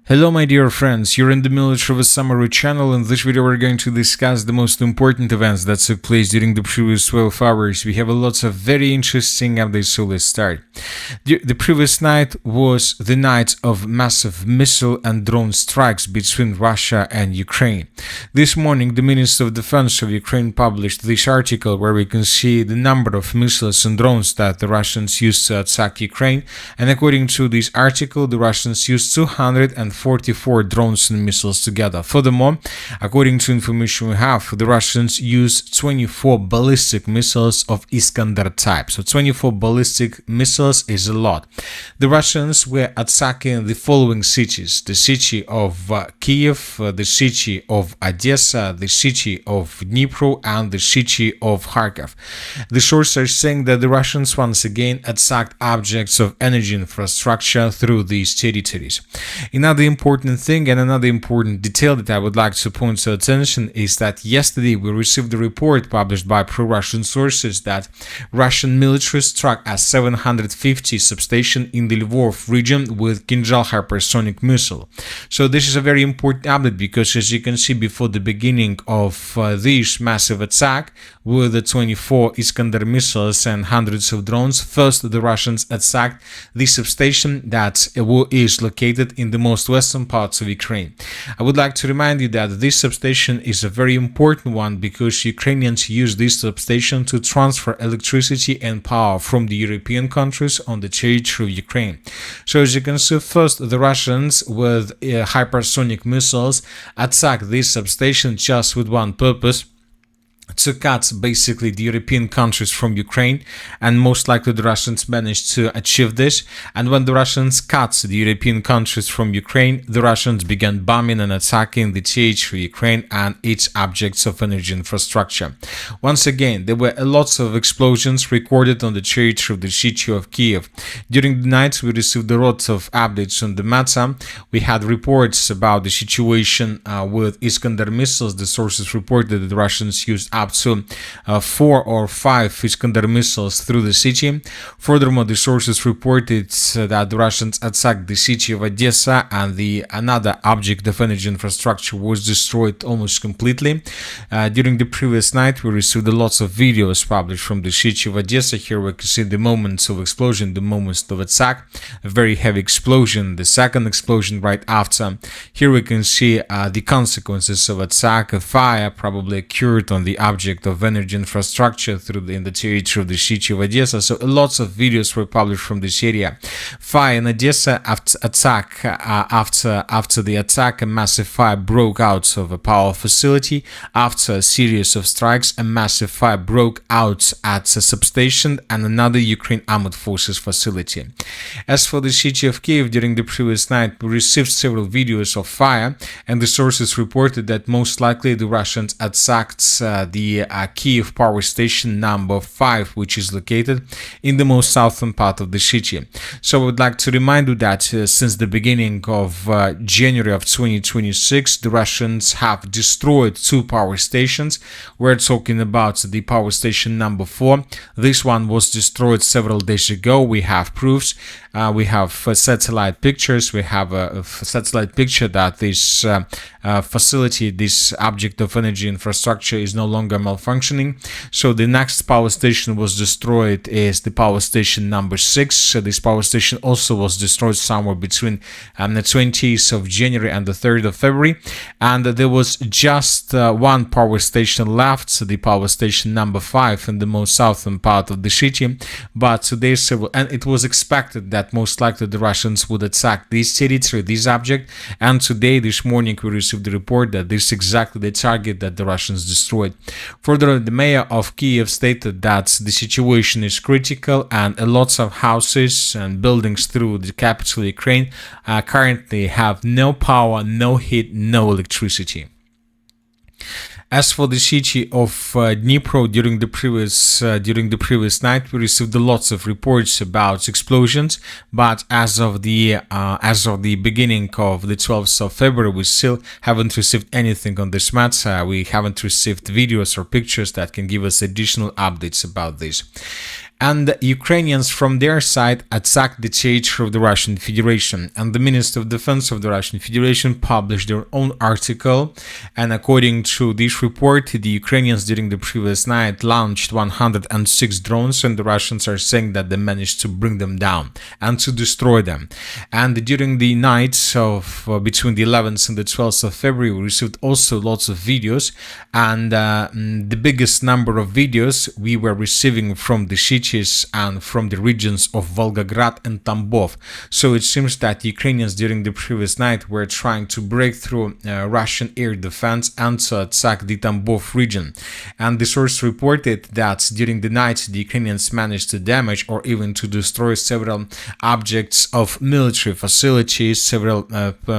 Hello my dear friends, you're in the Military of a Summary channel. In this video we're going to discuss the most important events that took place during the previous 12 hours. We have a lot of very interesting updates, so let's start. The previous night was the night of massive missile and drone strikes between Russia and Ukraine. This morning the Minister of Defense of Ukraine published this article where we can see the number of missiles and drones that the Russians used to attack Ukraine, and according to this article the Russians used 244 drones and missiles together. Furthermore, according to information we have, the Russians used 24 ballistic missiles of Iskander type. So 24 ballistic missiles is a lot. The Russians were attacking the following cities: the city of Kiev, the city of Odessa, the city of Dnipro, and the city of Kharkiv. The sources are saying that the Russians once again attacked objects of energy infrastructure through these territories. Another important thing and another important detail that I would like to point to attention is that yesterday we received a report published by pro-Russian sources that Russian military struck a 750 substation in the Lvov region with Kinzhal hypersonic missile. So this is a very important update because, as you can see, before the beginning of this massive attack with the 24 Iskander missiles and hundreds of drones, first the Russians attacked the substation that is located in the most western parts of Ukraine. I would like to remind you that this substation is a very important one because Ukrainians use this substation to transfer electricity and power from the European countries on the territory of Ukraine. So as you can see, first the Russians with hypersonic missiles attacked this substation just with one purpose: to cut basically the European countries from Ukraine, and most likely the Russians managed to achieve this. And when the Russians cut the European countries from Ukraine, the Russians began bombing and attacking the territory of Ukraine and its objects of energy infrastructure. Once again, there were lots of explosions recorded on the territory of the city of Kiev. During the night, we received a lot of updates on the matter. We had reports about the situation with Iskander missiles. The sources reported that the Russians used up to 4 or 5 Iskander missiles through the city. Furthermore, the sources reported that the Russians attacked the city of Odessa, and another object of energy infrastructure was destroyed almost completely. During the previous night, we received lots of videos published from the city of Odessa. Here we can see the moments of explosion, the moments of attack, a very heavy explosion, the second explosion right after. Here we can see the consequences of attack. A fire probably occurred on the object of energy infrastructure in the territory of the city of Odessa. So lots of videos were published from this area. Fire in Odessa after the attack, a massive fire broke out of a power facility. After a series of strikes, a massive fire broke out at a substation and another Ukraine armed forces facility. As for the city of Kiev, during the previous night we received several videos of fire, and the sources reported that most likely the Russians attacked the Kiev power station number 5, which is located in the most southern part of the city. So I would like to remind you that since the beginning of January of 2026, the Russians have destroyed 2 power stations. We're talking about the power station number 4. This one was destroyed several days ago. We have proofs. We have satellite pictures. We have a satellite picture that this facility, this object of energy infrastructure, is no longer malfunctioning. So the next power station was destroyed is the power station number 6. So this power station also was destroyed somewhere between the 20th of January and the 3rd of February. And there was just one power station left, so the power station number 5 in the most southern part of the city. But today, and it was expected that most likely the Russians would attack this territory, this object. And today, this morning, we received the report that this is exactly the target that the Russians destroyed. Further, the mayor of Kiev stated that the situation is critical and lots of houses and buildings through the capital Ukraine currently have no power, no heat, no electricity. As for the city of Dnipro, during the previous night, we received lots of reports about explosions. But as of the beginning of the 12th of February, we still haven't received anything on this matter. We haven't received videos or pictures that can give us additional updates about this. And the Ukrainians from their side attacked the theater of the Russian Federation, and the Minister of Defense of the Russian Federation published their own article, and according to this report, the Ukrainians during the previous night launched 106 drones, and the Russians are saying that they managed to bring them down and to destroy them. And during the nights of between the 11th and the 12th of February, we received also lots of videos, and the biggest number of videos we were receiving from the cities and from the regions of Volgograd and Tambov. So it seems that Ukrainians during the previous night were trying to break through Russian air defense and to attack the Tambov region. And the source reported that during the night the Ukrainians managed to damage or even to destroy several objects of military facilities, several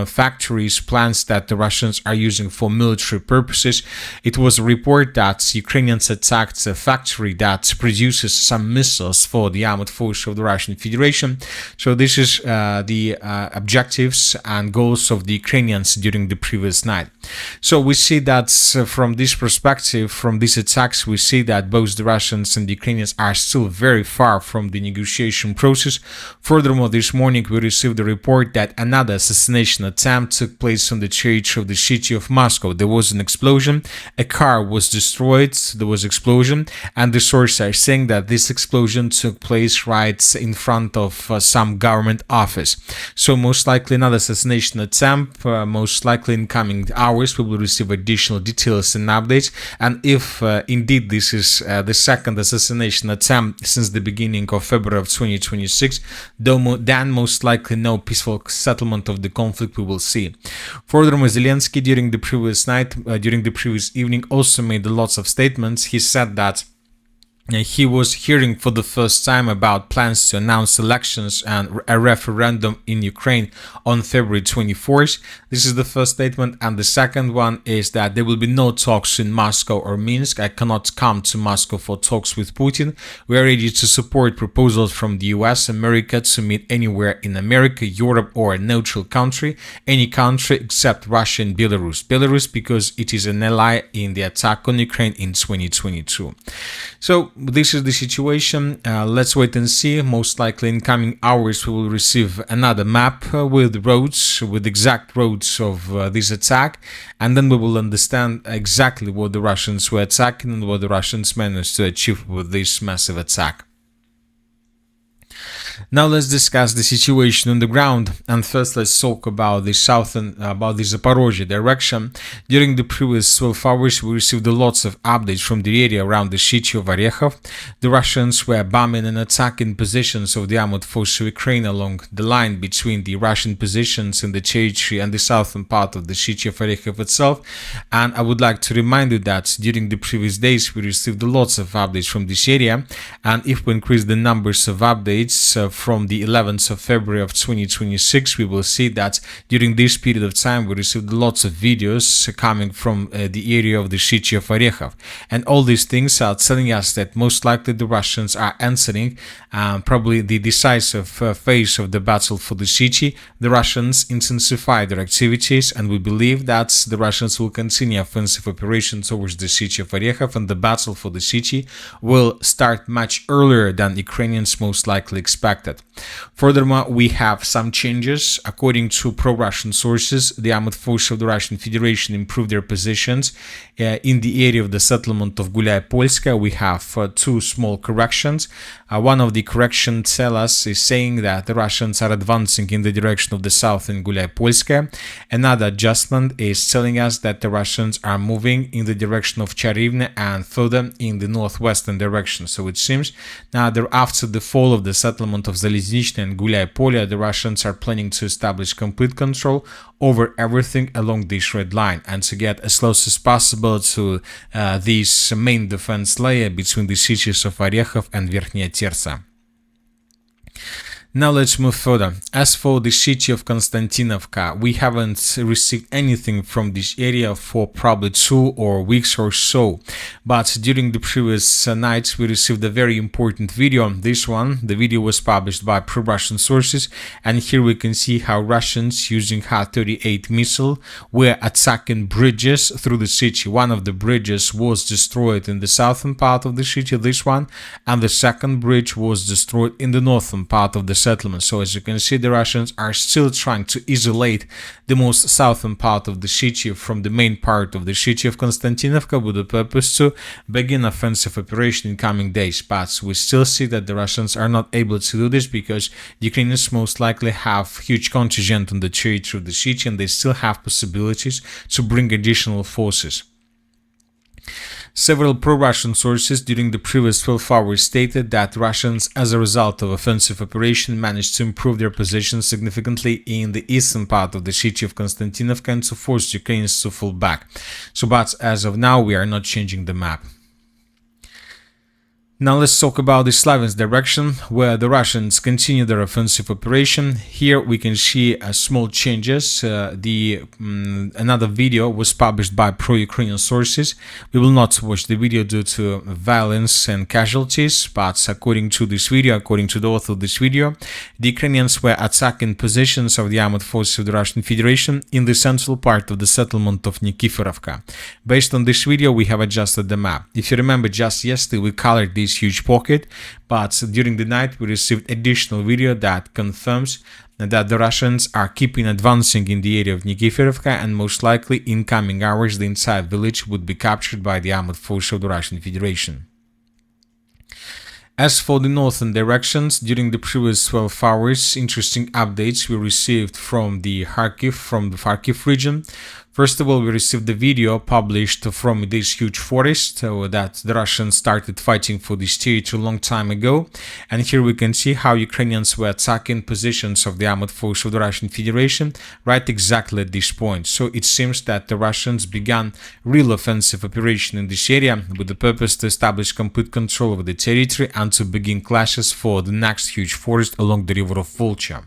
factories, plants that the Russians are using for military purposes. It was a report that Ukrainians attacked a factory that produces some missiles for the armed forces of the Russian Federation. So this is the objectives and goals of the Ukrainians during the previous night. So we see that from this perspective, from these attacks, we see that both the Russians and the Ukrainians are still very far from the negotiation process. Furthermore, this morning we received a report that another assassination attempt took place on the church of the city of Moscow. There was an explosion, a car was destroyed, there was explosion, and the sources are saying that this explosion took place right in front of some government office. So most likely another assassination attempt, most likely in coming hours we will receive additional details and updates, and if indeed this is the second assassination attempt since the beginning of February of 2026, then most likely no peaceful settlement of the conflict we will see. Furthermore, Zelensky during the previous night, during the previous evening, also made lots of statements. He said that he was hearing for the first time about plans to announce elections and a referendum in Ukraine on February 24th. This is the first statement, and the second one is that there will be no talks in Moscow or Minsk. I cannot come to Moscow for talks with Putin. We are ready to support proposals from the US, America to meet anywhere in America, Europe, or a neutral country, any country except Russia and Belarus. Belarus because it is an ally in the attack on Ukraine in 2022. So this is the situation. Let's wait and see. Most likely in coming hours we will receive another map with roads, with exact roads of this attack, and then we will understand exactly what the Russians were attacking and what the Russians managed to achieve with this massive attack. Now let's discuss the situation on the ground, and first let's talk about the southern, about the Zaporozhye direction. During the previous 12 hours we received lots of updates from the area around the city of Orekhov. The Russians were bombing and attacking positions of the armed forces of Ukraine along the line between the Russian positions in the territory and the southern part of the city of Orekhov itself. And I would like to remind you that during the previous days we received lots of updates from this area, and if we increase the numbers of updates from the 11th of February of 2026, we will see that during this period of time we received lots of videos coming from the area of the city of Orekhov, and all these things are telling us that most likely the Russians are entering probably the decisive phase of the battle for the city. The Russians intensify their activities, and we believe that the Russians will continue offensive operations towards the city of Orekhov, and the battle for the city will start much earlier than Ukrainians most likely expected. Furthermore, we have some changes. According to pro-Russian sources, the armed forces of the Russian Federation improved their positions in the area of the settlement of Gulyai-Polska. We have two small corrections. One of the corrections is saying that the Russians are advancing in the direction of the south in Gulyai-Polska. Another adjustment is telling us that the Russians are moving in the direction of Charivne and further in the northwestern direction. So it seems now that after the fall of the settlement of Zaliznichne and Gulyai-Polya, the Russians are planning to establish complete control over everything along this red line and to get as close as possible to this main defense layer between the cities of Orekhov and Verkhnya Tertsa. Now let's move further. As for the city of Konstantinovka, we haven't received anything from this area for probably 2 or weeks or so. But during the previous nights, we received a very important video. This one, the video was published by pro-Russian sources, and here we can see how Russians using Ha-38 missile were attacking bridges through the city. One of the bridges was destroyed in the southern part of the city, this one, and the second bridge was destroyed in the northern part of the settlement. So as you can see, the Russians are still trying to isolate the most southern part of the city from the main part of the city of Konstantinovka with the purpose to begin offensive operation in coming days. But we still see that the Russians are not able to do this because the Ukrainians most likely have huge contingent on the territory of the city, and they still have possibilities to bring additional forces. Several pro-Russian sources during the previous 12 hours stated that Russians, as a result of offensive operation, managed to improve their position significantly in the eastern part of the city of Konstantinovka and to force Ukrainians to fall back. But as of now, we are not changing the map. Now let's talk about the Sloviansk direction, where the Russians continue their offensive operation. Here we can see small changes. Another video was published by pro-Ukrainian sources. We will not watch the video due to violence and casualties, but according to this video, according to the author of this video, the Ukrainians were attacking positions of the armed forces of the Russian Federation in the central part of the settlement of Nikiforovka. Based on this video, we have adjusted the map. If you remember, just yesterday we colored this huge pocket, but during the night we received additional video that confirms that the Russians are keeping advancing in the area of Nikiforovka, and most likely in coming hours the entire village would be captured by the armed forces of the Russian Federation. As for the northern directions, during the previous 12 hours, interesting updates we received from the Kharkiv region. First of all, we received the video published from this huge forest that the Russians started fighting for this territory a long time ago. And here we can see how Ukrainians were attacking positions of the armed forces of the Russian Federation right exactly at this point. So it seems that the Russians began real offensive operation in this area with the purpose to establish complete control over the territory and to begin clashes for the next huge forest along the river of Volcha.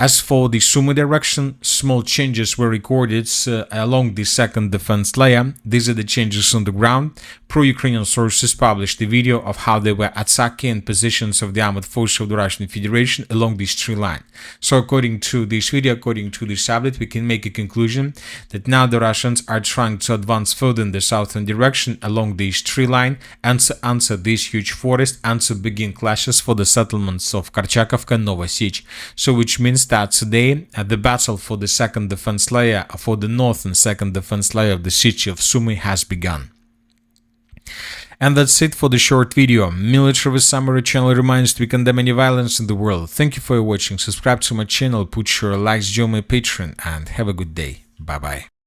As for the Sumy direction, small changes were recorded along the second defense layer. These are the changes on the ground. Pro-Ukrainian sources published the video of how they were attacking positions of the armed forces of the Russian Federation along this tree line. So according to this video, according to this update, we can make a conclusion that now the Russians are trying to advance further in the southern direction along this tree line and to answer this huge forest and to begin clashes for the settlements of Karchakovka and Novosich. So which means that today the battle for the second defense layer, for the northern second defense layer of the city of Sumy has begun. And that's it for the short video. Military Summary channel reminds to condemn any violence in the world. Thank you for watching. Subscribe to my channel, put your likes, join my Patreon, and have a good day. Bye bye.